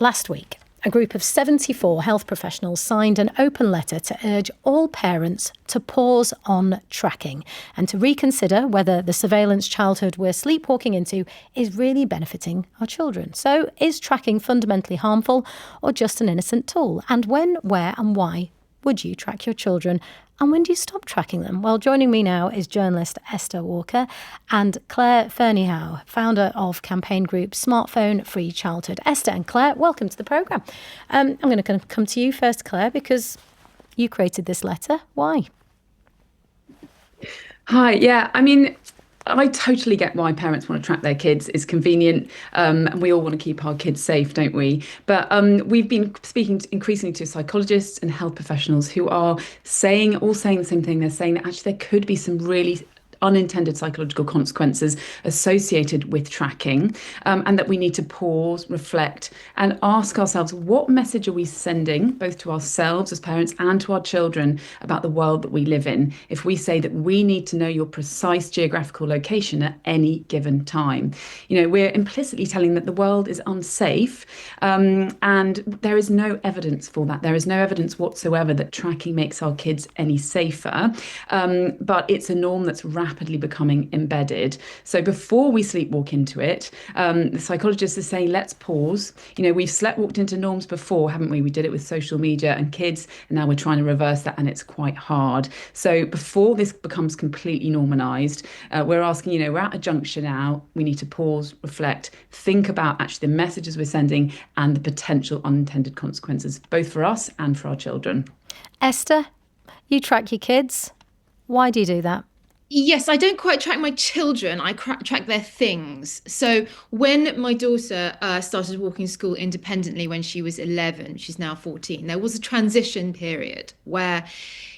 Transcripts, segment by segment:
Last week, a group of 74 health professionals signed an open letter to urge all parents to pause on tracking and to reconsider whether the surveillance childhood we're sleepwalking into is really benefiting our children. So, is tracking fundamentally harmful or just an innocent tool? And when, where and why would you track your children? And when do you stop tracking them? Well, joining me now is journalist Esther Walker and Clare Fernyhough, founder of campaign group Smartphone Free Childhood. Esther and Clare, welcome to the programme. I'm going to come to you first, Clare, because you created this letter. Why? Hi, yeah, I mean, I totally get why parents want to track their kids. It's convenient, and we all want to keep our kids safe, don't we? But we've been speaking increasingly to psychologists and health professionals who are all saying the same thing. They're saying that actually there could be some really unintended psychological consequences associated with tracking, and that we need to pause, reflect, and ask ourselves, what message are we sending, both to ourselves as parents and to our children, about the world that we live in, if we say that we need to know your precise geographical location at any given time? You know, we're implicitly telling that the world is unsafe, and there is no evidence for that. There is no evidence whatsoever that tracking makes our kids any safer, but it's a norm that's rapidly becoming embedded. So before we sleepwalk into it, the psychologists are saying, let's pause. You know, we've sleptwalked into norms before, haven't we? We did it with social media and kids, and now we're trying to reverse that, and it's quite hard. So before this becomes completely normalized, we're asking, you know, we're at a juncture now. We need to pause, reflect, think about actually the messages we're sending and the potential unintended consequences, both for us and for our children. Esther, you track your kids. Why do you do that? Yes, I don't quite track my children. I track their things. So when my daughter started walking to school independently when she was 11, she's now 14, there was a transition period where,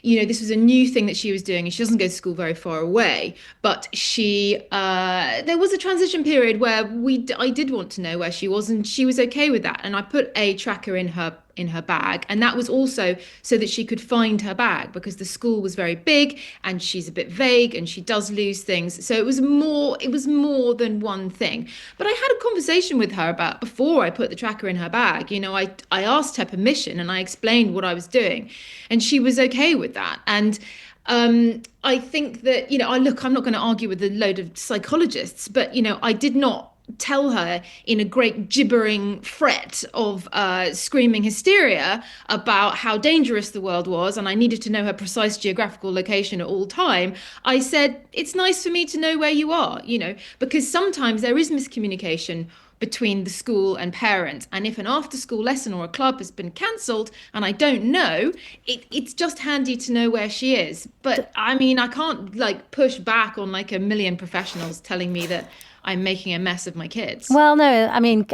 you know, this was a new thing that she was doing, and she doesn't go to school very far away. But there was a transition period where I did want to know where she was, and she was okay with that. And I put a tracker in her bag, and that was also so that she could find her bag, because the school was very big and she's a bit vague and she does lose things. So it was more than one thing. But I had a conversation with her about, before I put the tracker in her bag, you know, I asked her permission and I explained what I was doing, and she was okay with that. And I think that, you know, I'm not going to argue with a load of psychologists, but, you know, I did not tell her in a great gibbering fret of screaming hysteria about how dangerous the world was, and I needed to know her precise geographical location at all time. I said, it's nice for me to know where you are, you know, because sometimes there is miscommunication between the school and parents. And if an after school lesson or a club has been cancelled and I don't know, it's just handy to know where she is. But I mean, I can't like push back on like a million professionals telling me that I'm making a mess of my kids. Well, no, I mean,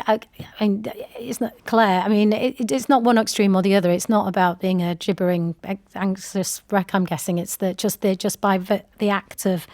it's not, Clare. I mean, it's not one extreme or the other. It's not about being a gibbering, anxious wreck. I'm guessing it's that just by the act of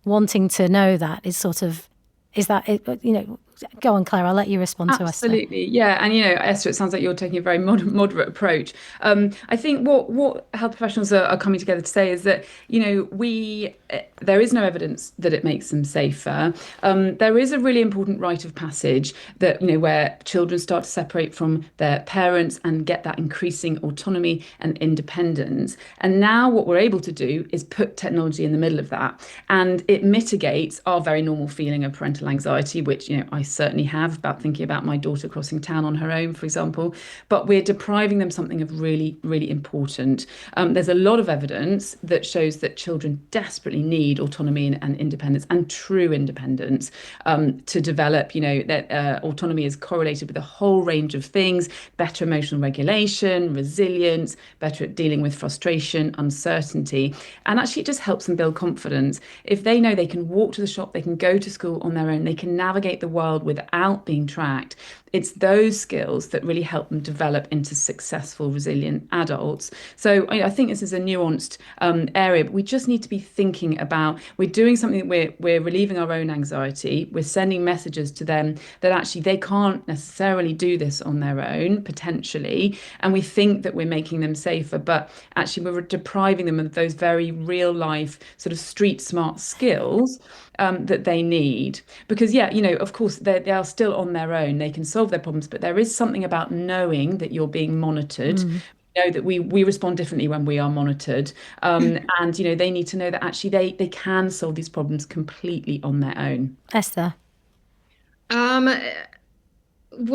wanting to know that is sort of, is that it, you know. Go on, Claire. I'll let you respond to Esther. Absolutely, yeah. And you know, Esther, it sounds like you're taking a very moderate approach. I think what health professionals are coming together to say is that, you know, there is no evidence that it makes them safer. There is a really important rite of passage that, you know, where children start to separate from their parents and get that increasing autonomy and independence. And now what we're able to do is put technology in the middle of that, and it mitigates our very normal feeling of parental anxiety, which, you know, I certainly have, about thinking about my daughter crossing town on her own, for example. But we're depriving them something of really, really important. There's a lot of evidence that shows that children desperately need autonomy and independence, and true independence, to develop. You know, that autonomy is correlated with a whole range of things: better emotional regulation, resilience, better at dealing with frustration, uncertainty. And actually it just helps them build confidence. If they know they can walk to the shop, they can go to school on their own, they can navigate the world without being tracked, it's those skills that really help them develop into successful, resilient adults. So I think this is a nuanced area, but we just need to be thinking about, we're doing something, we're relieving our own anxiety, we're sending messages to them that actually they can't necessarily do this on their own, potentially, and we think that we're making them safer, but actually we're depriving them of those very real life sort of street smart skills that they need. Because, yeah, you know, of course, they are still on their own. They can solve solve their problems, but there is something about knowing that you're being monitored. Know that we respond differently when we are monitored, and they need to know that actually they can solve these problems completely on their own. Esther? Um,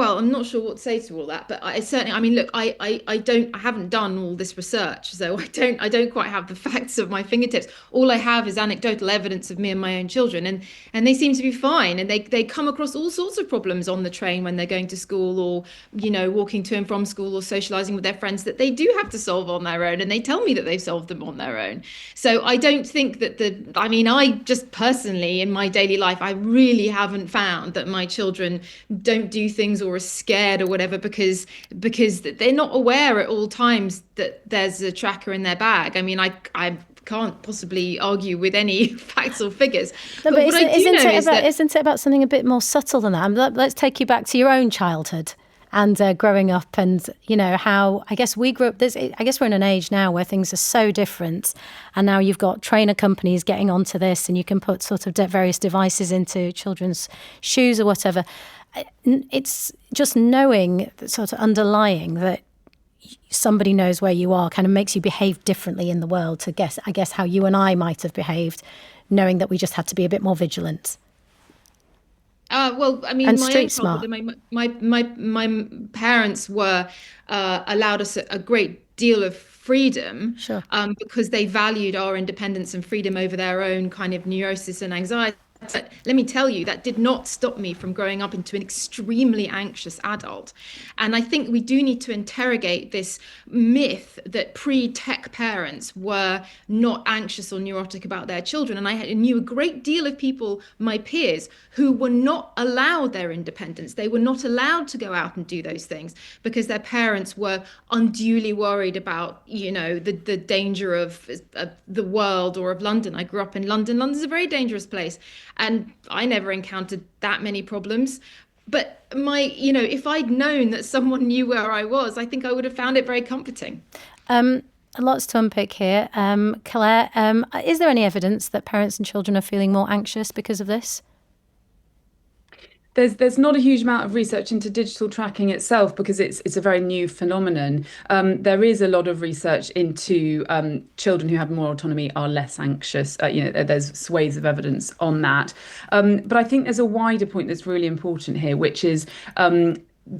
Well, I'm not sure what to say to all that, but I certainly, I mean, look, I haven't done all this research, so I don't quite have the facts at my fingertips. All I have is anecdotal evidence of me and my own children, and they seem to be fine, and they come across all sorts of problems on the train when they're going to school, or walking to and from school, or socializing with their friends, that they do have to solve on their own, and they tell me that they've solved them on their own. So I don't think that I mean, I just personally in my daily life, I really haven't found that my children don't do things or are scared or whatever because they're not aware at all times that there's a tracker in their bag. I mean, I can't possibly argue with any facts or figures. No, but isn't it about something a bit more subtle than that? Let's take you back to your own childhood and growing up, and how I guess we grew up. I guess we're in an age now where things are so different, and now you've got trainer companies getting onto this, and you can put sort of various devices into children's shoes or whatever. It's just knowing, sort of underlying, that somebody knows where you are kind of makes you behave differently in the world to I guess how you and I might have behaved, knowing that we just had to be a bit more vigilant. Well, I mean, And my street own smart. childhood, my parents were allowed us a great deal of freedom, Sure. because they valued our independence and freedom over their own kind of neurosis and anxiety. But let me tell you, that did not stop me from growing up into an extremely anxious adult. And I think we do need to interrogate this myth that pre-tech parents were not anxious or neurotic about their children. And I knew a great deal of people, my peers, who were not allowed their independence. They were not allowed to go out and do those things because their parents were unduly worried about, the danger of the world or of London. I grew up in London. London's a very dangerous place. And I never encountered that many problems. But if I'd known that someone knew where I was, I think I would have found it very comforting. Lots to unpick here. Claire, is there any evidence that parents and children are feeling more anxious because of this? There's not a huge amount of research into digital tracking itself because it's a very new phenomenon. There is a lot of research into children who have more autonomy are less anxious. There's swathes of evidence on that. But I think there's a wider point that's really important here, which is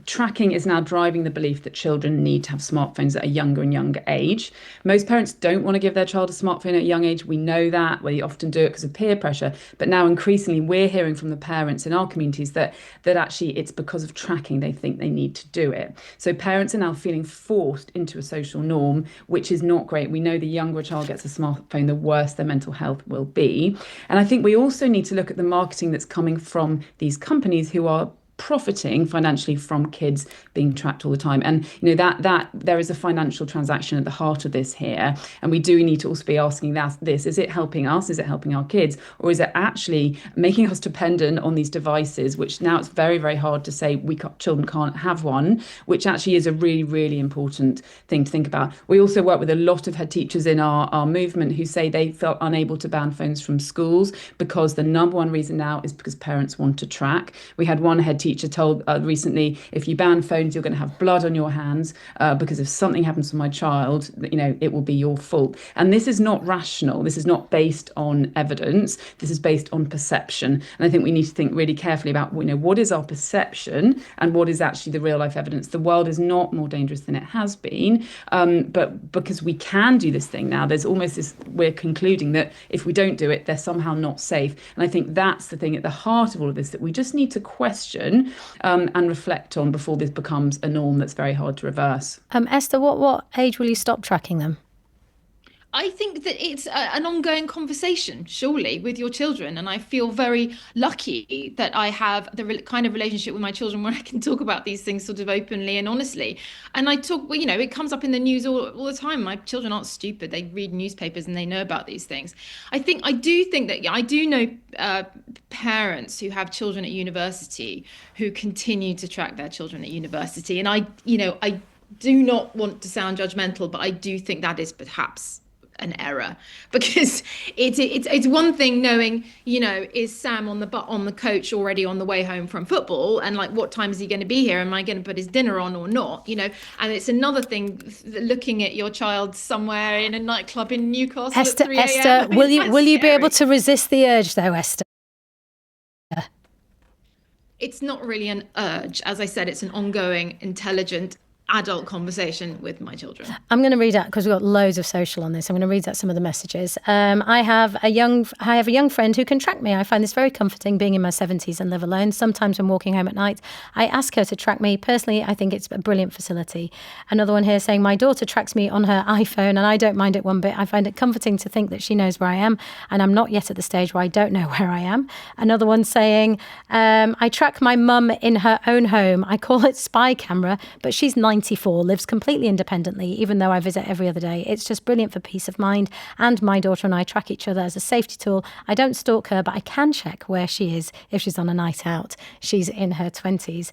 tracking is now driving the belief that children need to have smartphones at a younger and younger age. Most parents don't want to give their child a smartphone at a young age. We know that. We often do it because of peer pressure. But now increasingly we're hearing from the parents in our communities that actually it's because of tracking they think they need to do it. So parents are now feeling forced into a social norm, which is not great. We know the younger a child gets a smartphone, the worse their mental health will be. And I think we also need to look at the marketing that's coming from these companies who are profiting financially from kids being tracked all the time. And that there is a financial transaction at the heart of this here, and we do need to also be asking this: is it helping us, is it helping our kids, or is it actually making us dependent on these devices, which now it's very, very hard to say children can't have one, which actually is a really, really important thing to think about. We also work with a lot of head teachers in our movement who say they felt unable to ban phones from schools because the number one reason now is because parents want to track. We had one head teacher told recently, if you ban phones, you're going to have blood on your hands because if something happens to my child, it will be your fault. And this is not rational. This is not based on evidence. This is based on perception. And I think we need to think really carefully about what is our perception and what is actually the real life evidence. The world is not more dangerous than it has been, but because we can do this thing now, there's almost this, we're concluding that if we don't do it, they're somehow not safe. And I think that's the thing at the heart of all of this that we just need to question and reflect on before this becomes a norm that's very hard to reverse. Esther, what age will you stop tracking them? I think that it's an ongoing conversation, surely, with your children. And I feel very lucky that I have the kind of relationship with my children where I can talk about these things sort of openly and honestly. And I talk, it comes up in the news all the time. My children aren't stupid. They read newspapers and they know about these things. I do think that I do know parents who have children at university who continue to track their children at university. And I do not want to sound judgmental, but I do think that is perhaps an error, because it's one thing knowing, is Sam on the coach already on the way home from football, and like, what time is he going to be here? Am I going to put his dinner on or not? And it's another thing looking at your child somewhere in a nightclub in Newcastle at 3 a.m. Esther, will you be able to resist the urge though, Esther? It's not really an urge. As I said, it's an ongoing, intelligent, adult conversation with my children. I'm going to read out, because we've got loads of social on this. I'm going to read out some of the messages. I have a young friend who can track me. I find this very comforting, being in my 70s and live alone. Sometimes when walking home at night, I ask her to track me. Personally, I think it's a brilliant facility. Another one here saying, my daughter tracks me on her iPhone and I don't mind it one bit. I find it comforting to think that she knows where I am, and I'm not yet at the stage where I don't know where I am. Another one saying, I track my mum in her own home. I call it spy camera, but she's 94, lives completely independently, even though I visit every other day. It's just brilliant for peace of mind. And my daughter and I track each other as a safety tool. I don't stalk her, but I can check where she is if she's on a night out. She's in her 20s.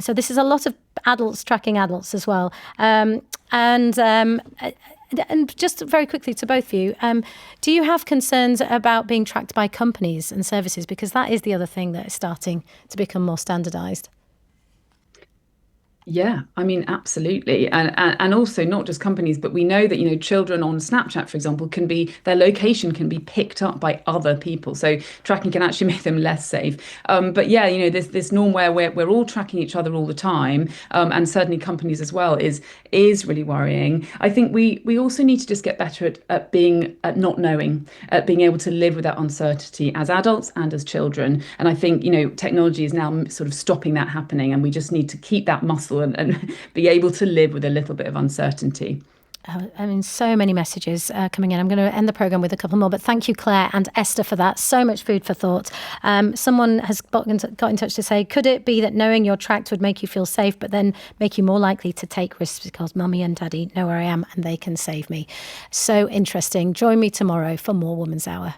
So this is a lot of adults tracking adults as well. And just very quickly to both of you, do you have concerns about being tracked by companies and services? Because that is the other thing that is starting to become more standardised. Yeah, I mean, absolutely. And also not just companies, but we know that, children on Snapchat, for example, their location can be picked up by other people. So tracking can actually make them less safe. But yeah, this norm where we're all tracking each other all the time, and certainly companies as well, is really worrying. I think we also need to just get better at not knowing, at being able to live with that uncertainty as adults and as children. And I think, technology is now sort of stopping that happening, and we just need to keep that muscle and be able to live with a little bit of uncertainty. I mean, so many messages coming in. I'm going to end the programme with a couple more, but thank you, Claire and Esther, for that. So much food for thought. Someone has got in touch to say, could it be that knowing you're tracked would make you feel safe, but then make you more likely to take risks because mummy and daddy know where I am and they can save me? So interesting. Join me tomorrow for more Woman's Hour.